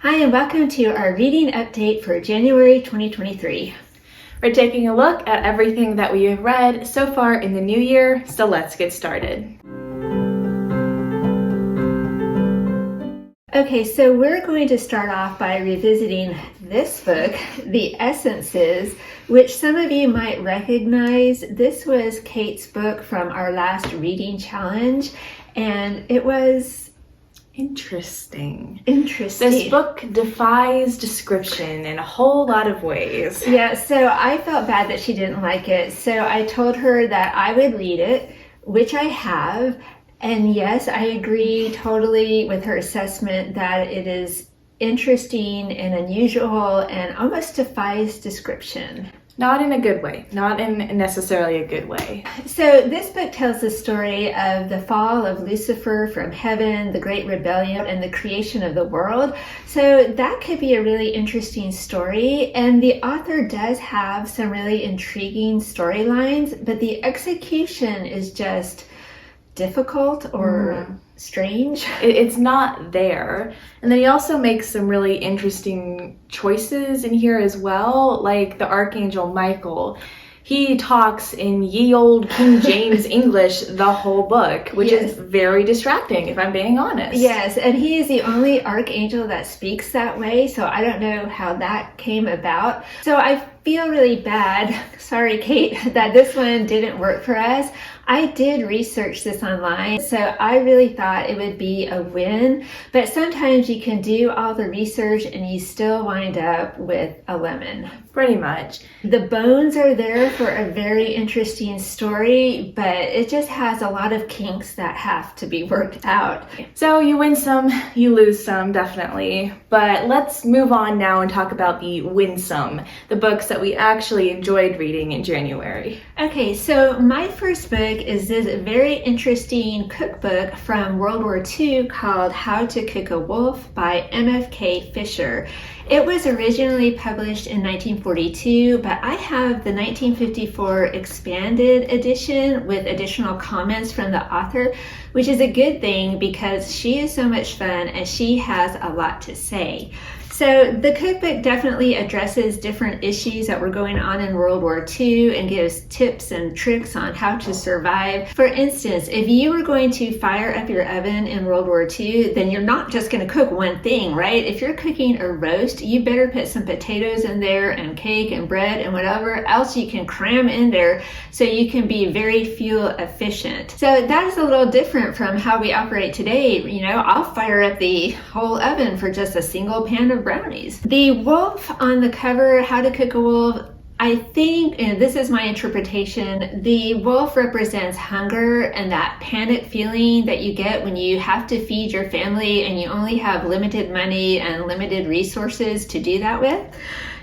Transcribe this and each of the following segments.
Hi, and welcome to our reading update for January 2023. We're taking a look at everything that we have read so far in the new year, so let's get started. Okay, so we're going to start off by revisiting this book, The Essences, which some of you might recognize. This was Kate's book from our last reading challenge, and it was Interesting. This book defies description in a whole lot of ways. Yeah, so I felt bad that she didn't like it. So I told her that I would read it, which I have. And yes, I agree totally with her assessment that it is interesting and unusual and almost defies description. Not in a good way, not in necessarily a good way. So this book tells the story of the fall of Lucifer from heaven, the great rebellion, and the creation of the world. So that could be a really interesting story. And the author does have some really intriguing storylines, but the execution is just difficult or strange. It's not there. And then he also makes some really interesting choices in here as well, like the Archangel Michael. He talks in ye old King James English the whole book, which is very distracting, if I'm being honest. Yes, and he is the only archangel that speaks that way, so I don't know how that came about. So I feel really bad, sorry Kate, that this one didn't work for us. I did research this online, so I really thought it would be a win, but sometimes you can do all the research and you still wind up with a lemon. Pretty much. The bones are there for a very interesting story, but it just has a lot of kinks that have to be worked out. So you win some, you lose some, definitely. But let's move on now and talk about the winsome, the books that we actually enjoyed reading in January. Okay, so my first book is this very interesting cookbook from World War II called How to Cook a Wolf by MFK Fisher. It was originally published in 1942, but I have the 1954 expanded edition with additional comments from the author, which is a good thing because she is so much fun and she has a lot to say. So the cookbook definitely addresses different issues that were going on in World War II and gives tips and tricks on how to survive. For instance, if you were going to fire up your oven in World War II, then you're not just going to cook one thing, right? If you're cooking a roast, you better put some potatoes in there and cake and bread and whatever else you can cram in there so you can be very fuel efficient. So that is a little different from how we operate today. You know, I'll fire up the whole oven for just a single pan of brownies. The wolf on the cover, How to Cook a Wolf, I think, and this is my interpretation, the wolf represents hunger and that panic feeling that you get when you have to feed your family and you only have limited money and limited resources to do that with.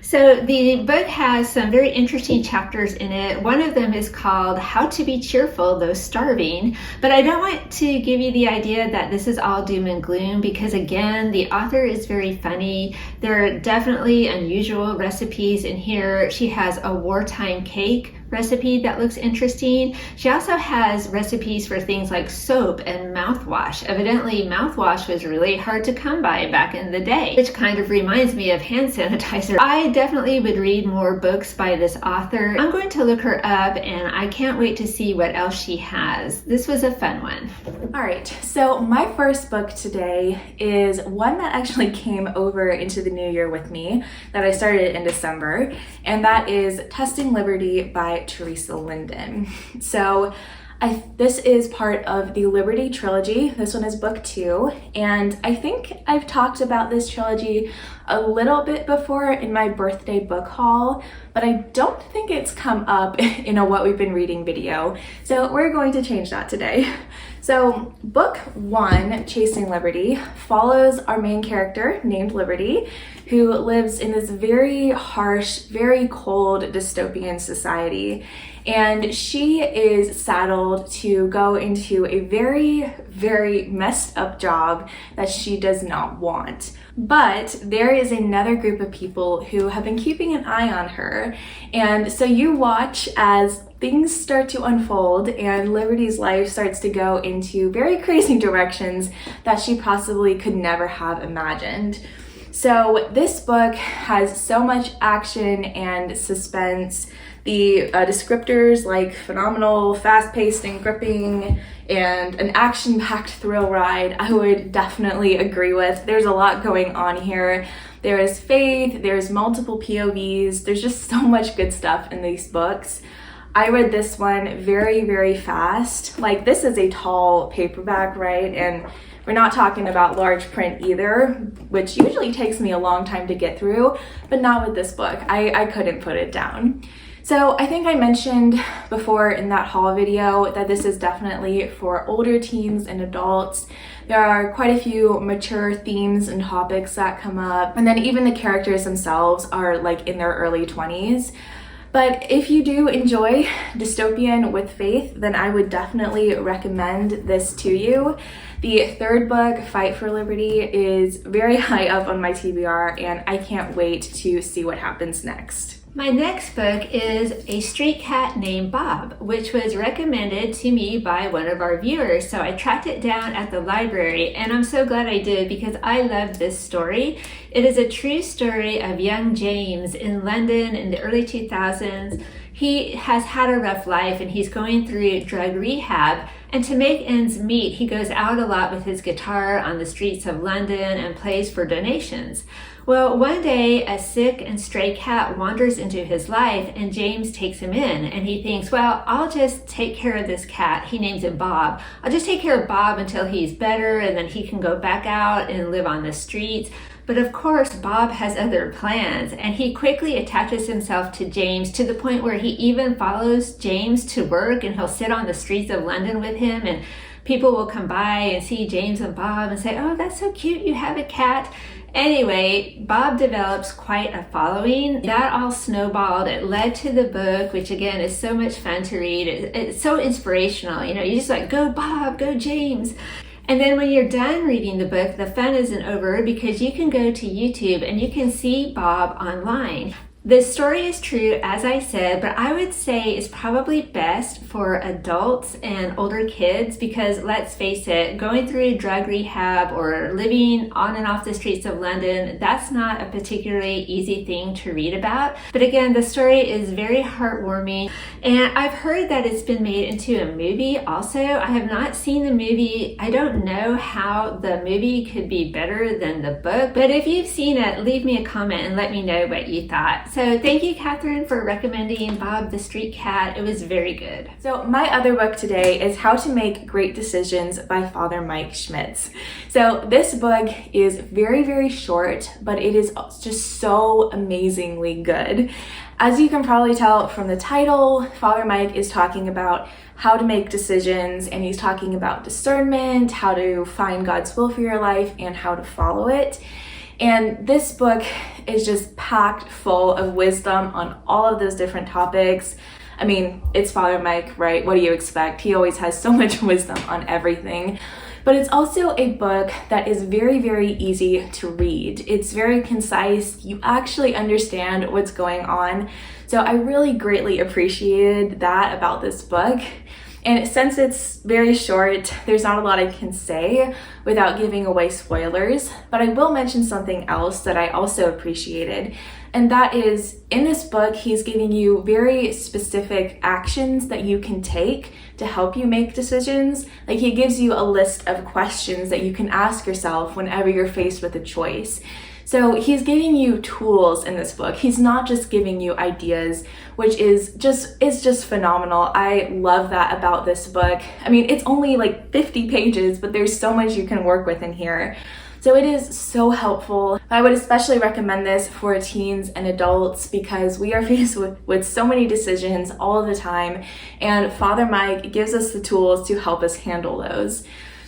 So the book has some very interesting chapters in it. One of them is called How to Be Cheerful Though Starving, but I don't want to give you the idea that this is all doom and gloom because again, the author is very funny. There are definitely unusual recipes in here. She has a wartime cake recipe that looks interesting. She also has recipes for things like soap and mouthwash. Evidently, mouthwash was really hard to come by back in the day, which kind of reminds me of hand sanitizer. I definitely would read more books by this author. I'm going to look her up and I can't wait to see what else she has. This was a fun one. All right, so my first book today is one that actually came over into the new year with me that I started in December, and that is Testing Liberty by Teresa Linden. So this is part of the Liberty trilogy. This one is book 2, and I think I've talked about this trilogy a little bit before in my birthday book haul, but I don't think it's come up in a what we've been reading video. So we're going to change that today. So book 1, Chasing Liberty, follows our main character named Liberty, who lives in this very harsh, very cold dystopian society. And she is saddled to go into a very, very messed up job that she does not want. But there is another group of people who have been keeping an eye on her. And so you watch as things start to unfold and Liberty's life starts to go into very crazy directions that she possibly could never have imagined. So this book has so much action and suspense. The descriptors like phenomenal, fast-paced and gripping, and an action-packed thrill ride, I would definitely agree with. There's a lot going on here. There is faith, there's multiple POVs, there's just so much good stuff in these books. I read this one very, very fast. Like, this is a tall paperback, right? And we're not talking about large print either, which usually takes me a long time to get through, but not with this book. I couldn't put it down. So I think I mentioned before in that haul video that this is definitely for older teens and adults. There are quite a few mature themes and topics that come up, and then even the characters themselves are like in their early 20s. But if you do enjoy dystopian with faith, then I would definitely recommend this to you. The third book, Fight for Liberty, is very high up on my TBR, and I can't wait to see what happens next. My next book is A Street Cat Named Bob, which was recommended to me by one of our viewers. So I tracked it down at the library, and I'm so glad I did because I love this story. It is a true story of young James in London in the early 2000s. He has had a rough life and he's going through drug rehab. And to make ends meet, he goes out a lot with his guitar on the streets of London and plays for donations. Well, one day a sick and stray cat wanders into his life and James takes him in, and he thinks, well, I'll just take care of this cat. He names him Bob. I'll just take care of Bob until he's better and then he can go back out and live on the streets. But of course, Bob has other plans, and he quickly attaches himself to James to the point where he even follows James to work, and he'll sit on the streets of London with him, and people will come by and see James and Bob and say, oh, that's so cute, you have a cat. Anyway, Bob develops quite a following. That all snowballed. It led to the book, which again is so much fun to read. It's so inspirational. You know, you just like, go Bob, go James. And then when you're done reading the book, the fun isn't over because you can go to YouTube and you can see Bob online. The story is true, as I said, but I would say it's probably best for adults and older kids because, let's face it, going through drug rehab or living on and off the streets of London, that's not a particularly easy thing to read about. But again, the story is very heartwarming, and I've heard that it's been made into a movie also. I have not seen the movie. I don't know how the movie could be better than the book, but if you've seen it, leave me a comment and let me know what you thought. So thank you, Catherine, for recommending Bob the Street Cat. It was very good. So my other book today is How to Make Great Decisions by Father Mike Schmitz. So this book is very, very short, but it is just so amazingly good. As you can probably tell from the title, Father Mike is talking about how to make decisions, and he's talking about discernment, how to find God's will for your life, and how to follow it. And this book is just packed full of wisdom on all of those different topics. I mean, it's Father Mike, right? What do you expect? He always has so much wisdom on everything. But it's also a book that is very, very easy to read. It's very concise. You actually understand what's going on. So I really greatly appreciated that about this book. And since it's very short, there's not a lot I can say without giving away spoilers, but I will mention something else that I also appreciated. And that is, in this book, he's giving you very specific actions that you can take to help you make decisions. Like, he gives you a list of questions that you can ask yourself whenever you're faced with a choice. So he's giving you tools in this book. He's not just giving you ideas, which is just phenomenal. I love that about this book. I mean, it's only like 50 pages, but there's so much you can work with in here. So it is so helpful. I would especially recommend this for teens and adults because we are faced with so many decisions all the time, and Father Mike gives us the tools to help us handle those.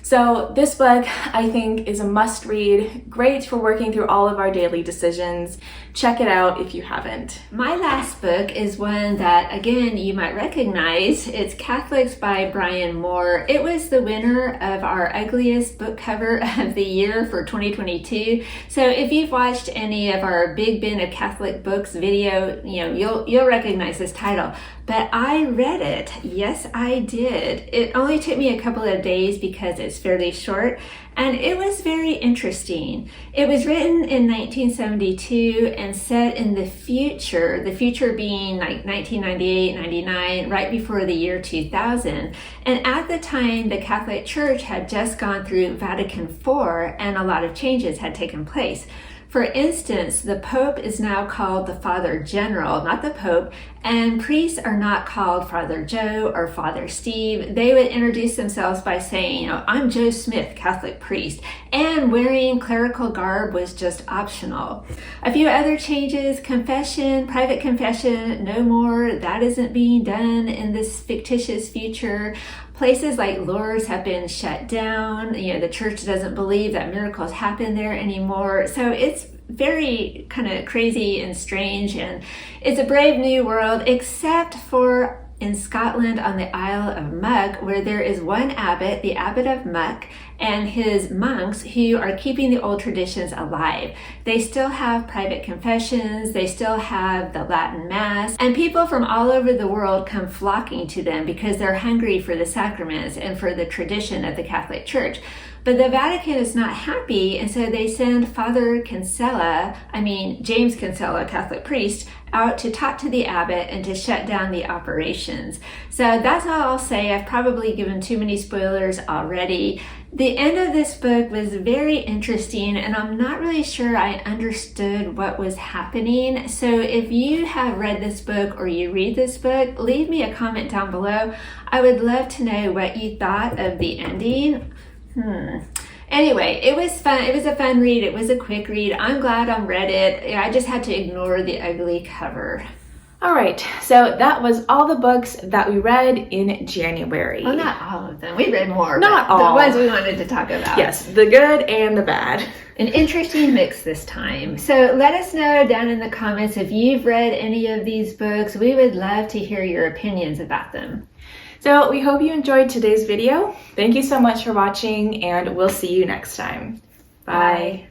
So this book, I think, is a must read, great for working through all of our daily decisions. Check it out if you haven't. My last book is one that, again, you might recognize. It's Catholics by Brian Moore. It was the winner of our ugliest book cover of the year for 2022. So if you've watched any of our Big Bin of Catholic Books video, you'll recognize this title. But I read it. Yes, I did. It only took me a couple of days because it's fairly short, and it was very interesting. It was written in 1972 and set in the future being like 1998, 99, right before the year 2000. And at the time, the Catholic Church had just gone through Vatican IV, and a lot of changes had taken place. For instance, the Pope is now called the Father General, not the Pope, and priests are not called Father Joe or Father Steve. They would introduce themselves by saying, I'm Joe Smith, Catholic priest, and wearing clerical garb was just optional. A few other changes: confession, private confession, no more. That isn't being done in this fictitious future. Places like Lourdes have been shut down. The church doesn't believe that miracles happen there anymore. So it's very kind of crazy and strange, and it's a brave new world, except for in Scotland on the Isle of Muck, where there is one abbot, the Abbot of Muck, and his monks who are keeping the old traditions alive. They still have private confessions, they still have the Latin Mass, and people from all over the world come flocking to them because they're hungry for the sacraments and for the tradition of the Catholic Church. But the Vatican is not happy, and so they send James Kinsella, Catholic priest, out to talk to the abbot and to shut down the operations. So that's all I'll say. I've probably given too many spoilers already. The end of this book was very interesting, and I'm not really sure I understood what was happening. So if you have read this book or you read this book, leave me a comment down below. I would love to know what you thought of the ending. Anyway, it was fun. It was a fun read. It was a quick read. I'm glad I read it. I just had to ignore the ugly cover. All right, so that was all the books that we read in January. Well, not all of them. We read more. Not all. The ones we wanted to talk about. Yes, the good and the bad. An interesting mix this time. So let us know down in the comments if you've read any of these books. We would love to hear your opinions about them. So we hope you enjoyed today's video. Thank you so much for watching, and we'll see you next time. Bye.